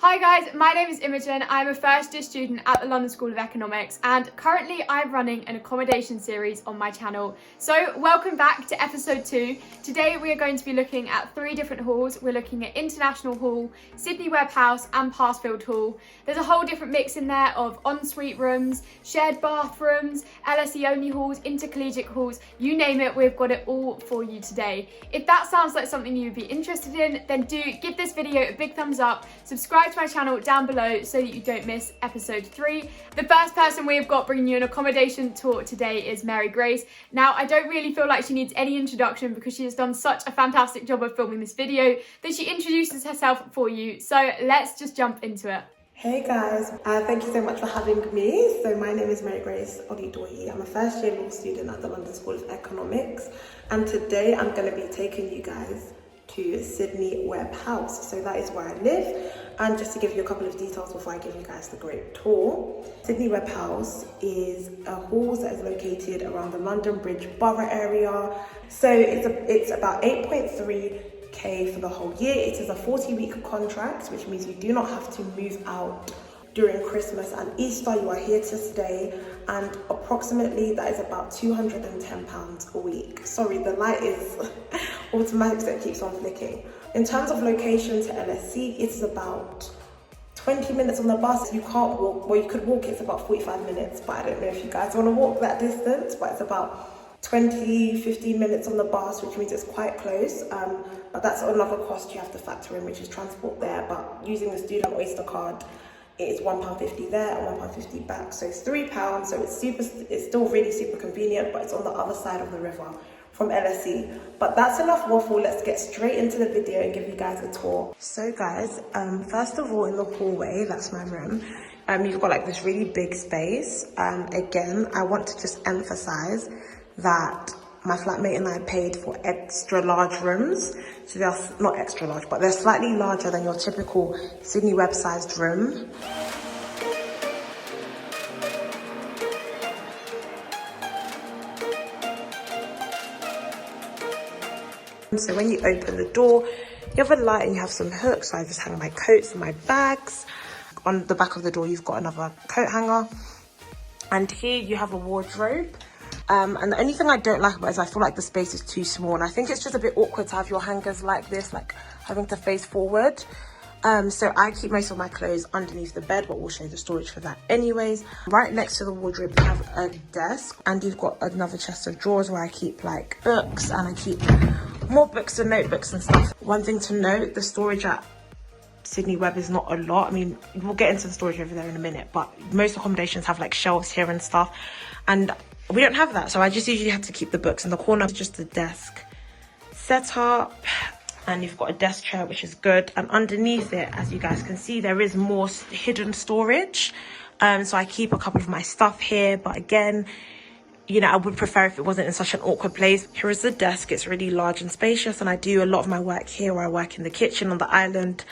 Hi guys, my name is Imogen. I'm a first year student at the London School of Economics and currently I'm running an accommodation series on my channel. So welcome back to episode 2. Today we are going to be looking at 3 different halls. We're looking at International Hall, Sidney Webb House and Passfield Hall. There's a whole different mix in there of ensuite rooms, shared bathrooms, LSE only halls, intercollegiate halls, you name it, we've got it all for you today. If that sounds like something you'd be interested in, then do give this video a big thumbs up, subscribe to my channel down below so that you don't miss episode 3. The first person we've got bringing you an accommodation tour today is Mary Grace. Now, I don't really feel like she needs any introduction because she has done such a fantastic job of filming this video that she introduces herself for you. So let's just jump into it. Hey guys, thank you so much for having me. So my name is Mary Grace Odidoyi. I'm a first year law student at the London School of Economics, and today I'm going to be taking you guys to Sidney Webb House. So that is where I live, and just to give you a couple of details before I give you guys the great tour. Sidney Webb House is a hall that is located around the London Bridge Borough area. So it's about 8.3k for the whole year. It is a 40-week contract, which means you do not have to move out during Christmas and Easter. You are here to stay, and approximately that is about £210 a week. Sorry, the light is automatic, so it keeps on flicking. In terms of location to LSE, it is about 20 minutes on the bus. You can't walk, well you could walk, it's about 45 minutes, but I don't know if you guys want to walk that distance, but it's about 15 minutes on the bus, which means it's quite close. But that's another cost you have to factor in, which is transport there. But using the student Oyster card, it is £1.50 there and £1.50 back, so it's £3. So it's still really super convenient, but it's on the other side of the river from LSE. But that's enough waffle. Let's get straight into the video and give you guys a tour. So guys, first of all, in the hallway, that's my room. You've got like this really big space. Again, I want to just emphasize that my flatmate and I paid for extra large rooms. So they're not extra large, but they're slightly larger than your typical Sidney Webb sized room. So when you open the door, you have a light and you have some hooks. So I just hang my coats and my bags. On the back of the door, you've got another coat hanger. And here you have a wardrobe. And the only thing I don't like about it is I feel like the space is too small, and I think it's just a bit awkward to have your hangers like this, like having to face forward. So I keep most of my clothes underneath the bed, but we'll show the storage for that anyways. Right next to the wardrobe you have a desk, and you've got another chest of drawers where I keep like books, and I keep more books and notebooks and stuff. One thing to note, the storage at Sidney Webb is not a lot. I mean, we'll get into the storage over there in a minute, but most accommodations have like shelves here and stuff, and we don't have that, so I just usually have to keep the books in the corner. It's just the desk set up, and you've got a desk chair, which is good, and underneath it, as you guys can see, there is more hidden storage. So I keep a couple of my stuff here, but again, you know, I would prefer if it wasn't in such an awkward place. Here is the desk. It's really large and spacious, and I do a lot of my work here, where I work in the kitchen on the island,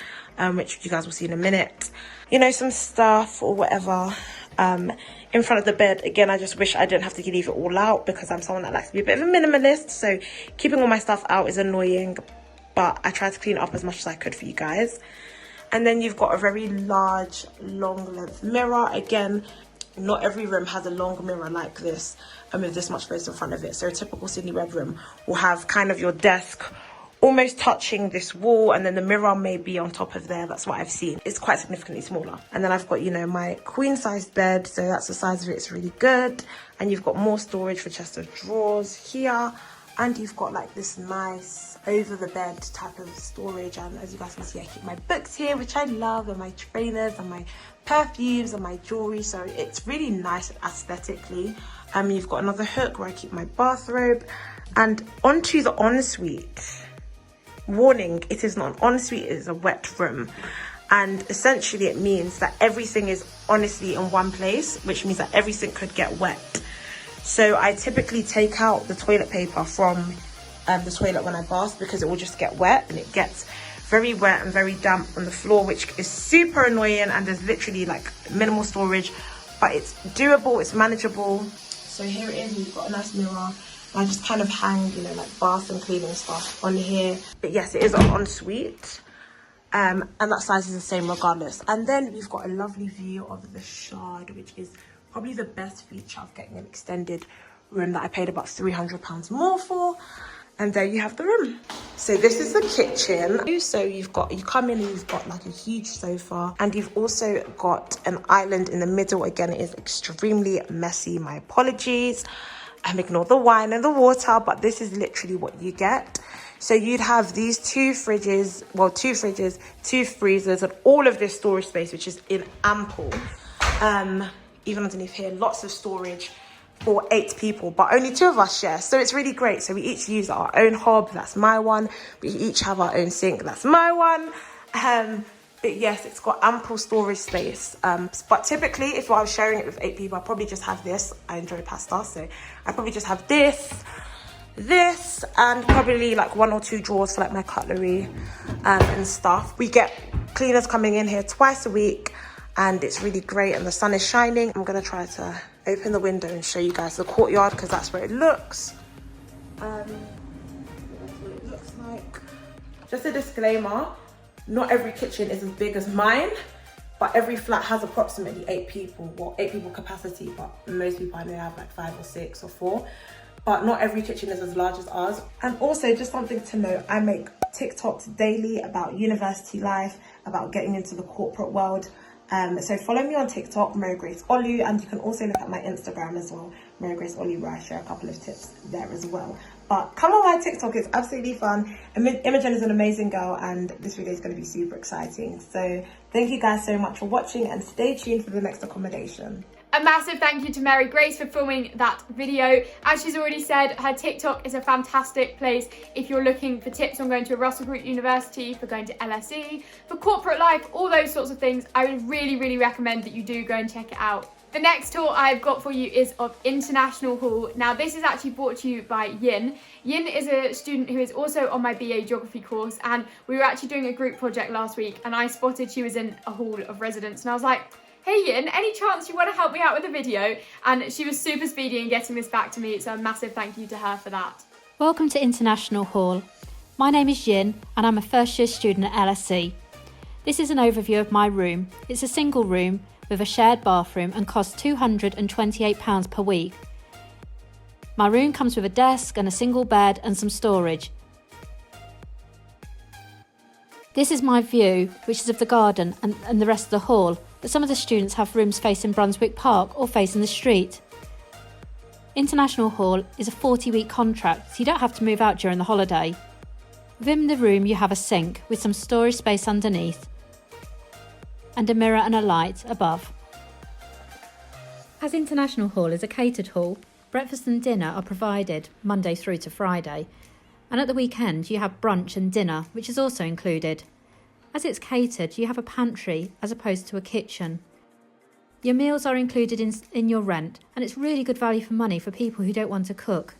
which you guys will see in a minute. You know, some stuff or whatever in front of the bed. Again, I just wish I didn't have to leave it all out because I'm someone that likes to be a bit of a minimalist, so keeping all my stuff out is annoying, but I try to clean it up as much as I could for you guys. And then you've got a very large long length mirror. Again, not every room has a long mirror like this with this much space in front of it. So a typical Sidney Webb room will have kind of your desk almost touching this wall, and then the mirror may be on top of there. That's what I've seen. It's quite significantly smaller. And then I've got, you know, my queen size bed, so that's the size of it. It's really good. And you've got more storage for chest of drawers here, and you've got like this nice over the bed type of storage. And as you guys can see, I keep my books here, which I love, and my trainers and my perfumes and my jewelry, so it's really nice aesthetically. You've got another hook where I keep my bathrobe. And onto the ensuite. Warning, it is not an ensuite, it is a wet room, and essentially it means that everything is honestly in one place, which means that everything could get wet. So I typically take out the toilet paper from the toilet when I bath, because it will just get wet, and it gets very wet and very damp on the floor, which is super annoying. And there's literally like minimal storage, but it's doable, it's manageable. So here it is, we've got a nice mirror. I just kind of hang, you know, like bath and cleaning stuff on here. But yes, it is an ensuite. And that size is the same regardless. And then we've got a lovely view of the Shard, which is probably the best feature of getting an extended room that I paid about £300 more for. And there you have the room. So this is the kitchen. So you come in and you've got like a huge sofa, and you've also got an island in the middle. Again, it is extremely messy, my apologies. Ignore the wine and the water, but this is literally what you get. So you'd have these two fridges, 2 freezers, and all of this storage space, which is in ample. Even underneath here, lots of storage for 8 people, but only 2 of us share. So it's really great. So we each use our own hob. That's my one. We each have our own sink. That's my one. But yes, it's got ample storage space. But typically, if I was sharing it with 8 people, I'd probably just have this. I enjoy pasta, so I'd probably just have this, and probably like 1 or 2 drawers for like my cutlery and stuff. We get cleaners coming in here twice a week, and it's really great, and the sun is shining. I'm gonna try to open the window and show you guys the courtyard, because that's where it looks. That's what it looks like. Just a disclaimer, not every kitchen is as big as mine, but every flat has approximately 8 people. Well, 8 people capacity, but most people I know have like 5 or 6 or 4. But not every kitchen is as large as ours. And also, just something to note, I make TikToks daily about university life, about getting into the corporate world. So follow me on TikTok, Mary Grace Olu, and you can also look at my Instagram as well, Mary Grace Olu, where I share a couple of tips there as well. But come on my TikTok, it's absolutely fun. Imogen is an amazing girl, and this video is going to be super exciting. So thank you guys so much for watching, and stay tuned for the next accommodation. A massive thank you to Mary Grace for filming that video. As she's already said, her TikTok is a fantastic place if you're looking for tips on going to a Russell Group university, for going to LSE, for corporate life, all those sorts of things. I would really recommend that you do go and check it out. The next tour I've got for you is of International Hall. Now this is actually brought to you by Yin. Yin is a student who is also on my BA Geography course, and we were actually doing a group project last week, and I spotted she was in a hall of residence, and I was like, hey Yin, any chance you want to help me out with a video? And she was super speedy in getting this back to me, so a massive thank you to her for that. Welcome to International Hall. My name is Yin, and I'm a first year student at LSE. This is an overview of my room. It's a single room with a shared bathroom and costs £228 per week. My room comes with a desk and a single bed and some storage. This is my view, which is of the garden and the rest of the hall, but some of the students have rooms facing Brunswick Park or facing the street. International Hall is a 40-week contract, so you don't have to move out during the holiday. Within the room you have a sink with some storage space underneath and a mirror and a light above. As International Hall is a catered hall, breakfast and dinner are provided Monday through to Friday, and at the weekend you have brunch and dinner, which is also included. As it's catered, you have a pantry as opposed to a kitchen. Your meals are included in your rent, and it's really good value for money for people who don't want to cook.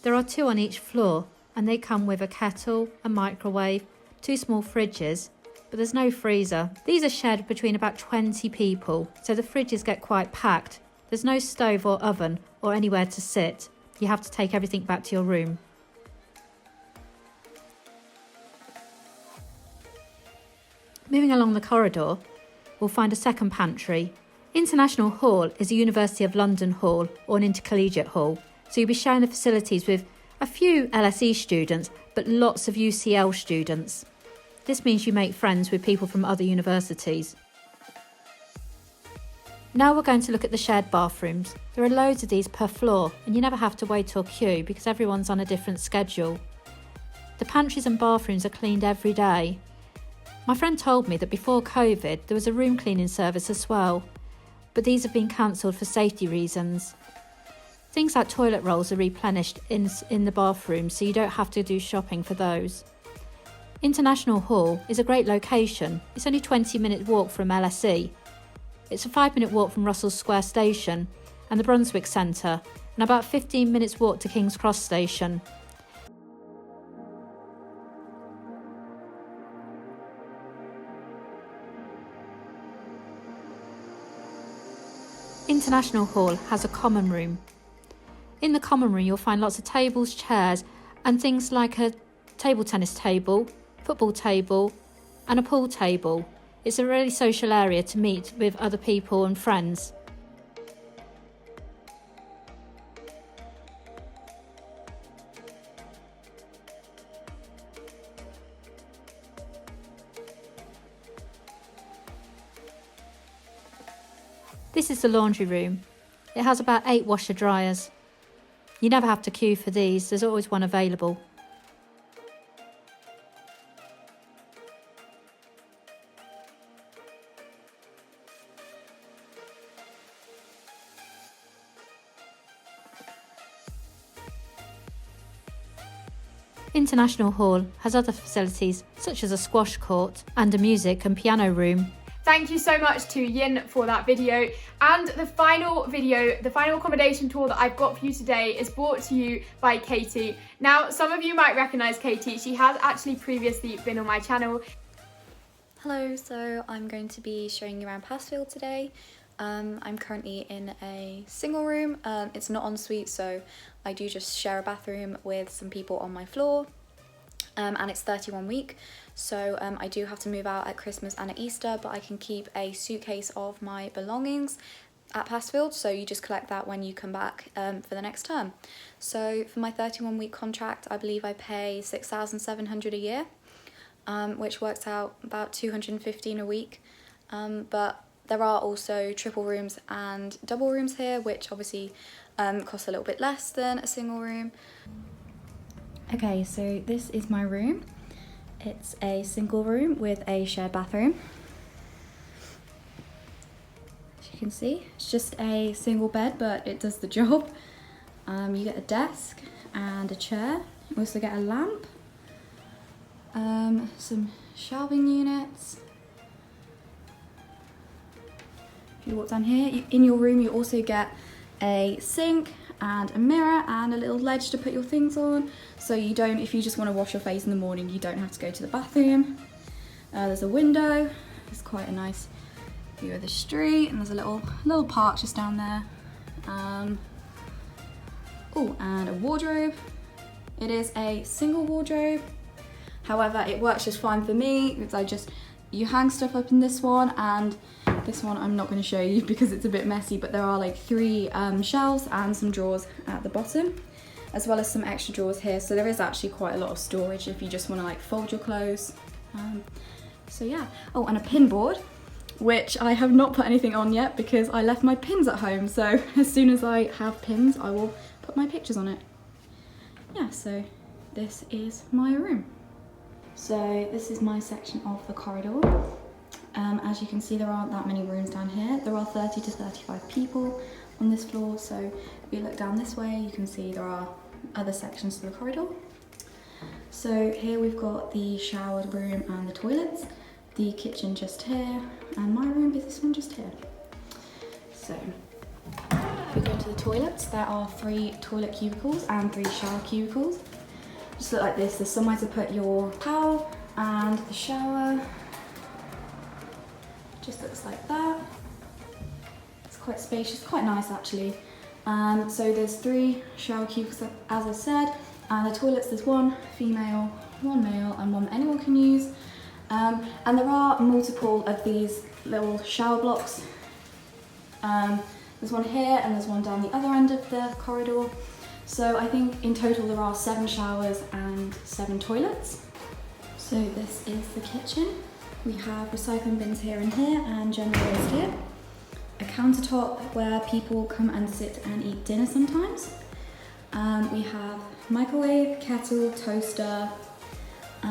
There are 2 on each floor, and they come with a kettle, a microwave, 2 small fridges, but there's no freezer. These are shared between about 20 people, so the fridges get quite packed. There's no stove or oven or anywhere to sit. You have to take everything back to your room. Moving along the corridor, we'll find a second pantry. International Hall is a University of London hall or an intercollegiate hall, so you'll be sharing the facilities with a few LSE students, but lots of UCL students. This means you make friends with people from other universities. Now we're going to look at the shared bathrooms. There are loads of these per floor, and you never have to wait or queue because everyone's on a different schedule. The pantries and bathrooms are cleaned every day. My friend told me that before COVID there was a room cleaning service as well, but these have been cancelled for safety reasons. Things like toilet rolls are replenished in the bathroom, so you don't have to do shopping for those. International Hall is a great location. It's only a 20-minute walk from LSE. It's a 5-minute walk from Russell Square Station and the Brunswick Centre, and about 15 minutes walk to King's Cross Station. International Hall has a common room. In the common room you'll find lots of tables, chairs and things like a table tennis table, football table, and a pool table. It's a really social area to meet with other people and friends. This is the laundry room. It has about 8 washer dryers. You never have to queue for these, there's always one available. International Hall has other facilities such as a squash court and a music and piano room. Thank you so much to Yin for that video. And the final accommodation tour that I've got for you today is brought to you by Katie. Now, some of you might recognise Katie. She has actually previously been on my channel. Hello, so I'm going to be showing you around Passfield today. I'm currently in a single room. It's not en suite, so I do just share a bathroom with some people on my floor. And it's 31 week, so I do have to move out at Christmas and at Easter, but I can keep a suitcase of my belongings at Passfield, so you just collect that when you come back for the next term. So for my 31 week contract, I believe I pay £6,700 a year, which works out about £215 a week, but there are also triple rooms and double rooms here, which obviously cost a little bit less than a single room. Okay, so this is my room. It's a single room with a shared bathroom. As you can see, it's just a single bed, but it does the job. You get a desk and a chair. You also get a lamp, some shelving units. If you walk down here, in your room you also get a sink and a mirror and a little ledge to put your things on, so you don't, if you just want to wash your face in the morning, you don't have to go to the bathroom. There's a window. It's quite a nice view of the street, and there's a little park just down there. Oh, and a wardrobe. It is a single wardrobe, however it works just fine for me because you hang stuff up in this one, and this one I'm not going to show you because it's a bit messy, but there are like 3 shelves and some drawers at the bottom, as well as some extra drawers here, so there is actually quite a lot of storage if you just want to like fold your clothes. So yeah. Oh, and a pin board, which I have not put anything on yet because I left my pins at home, so as soon as I have pins I will put my pictures on it. Yeah, so this is my room. So this is my section of the corridor. As you can see, there aren't that many rooms down here. There are 30 to 35 people on this floor, so if you look down this way, you can see there are other sections to the corridor. So here we've got the shower room and the toilets, the kitchen just here, and my room is this one just here. So if we go to the toilets, there are 3 toilet cubicles and 3 shower cubicles. Just look like this. There's somewhere to put your towel, and the shower just looks like that. It's quite spacious, quite nice actually. So there's 3 shower cubicles, as I said, and the toilets, there's 1 female, 1 male, and 1 that anyone can use. And there are multiple of these little shower blocks. There's one here and there's one down the other end of the corridor. So I think in total there are 7 showers and 7 toilets. So this is the kitchen. We have recycling bins here and here, and general waste here. A countertop where people come and sit and eat dinner sometimes. We have microwave, kettle, toaster, 2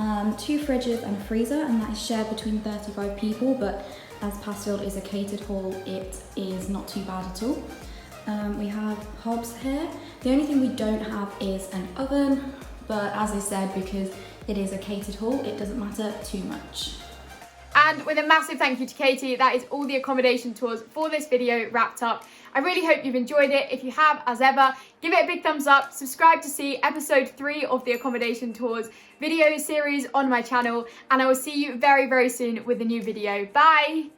fridges and a freezer, and that is shared between 35 people, but as Passfield is a catered hall, it is not too bad at all. We have hobs here. The only thing we don't have is an oven, but as I said, because it is a catered hall, it doesn't matter too much. And with a massive thank you to Katie, that is all the accommodation tours for this video wrapped up. I really hope you've enjoyed it. If you have, as ever, give it a big thumbs up, subscribe to see episode 3 of the accommodation tours video series on my channel, and I will see you very, very soon with a new video. Bye!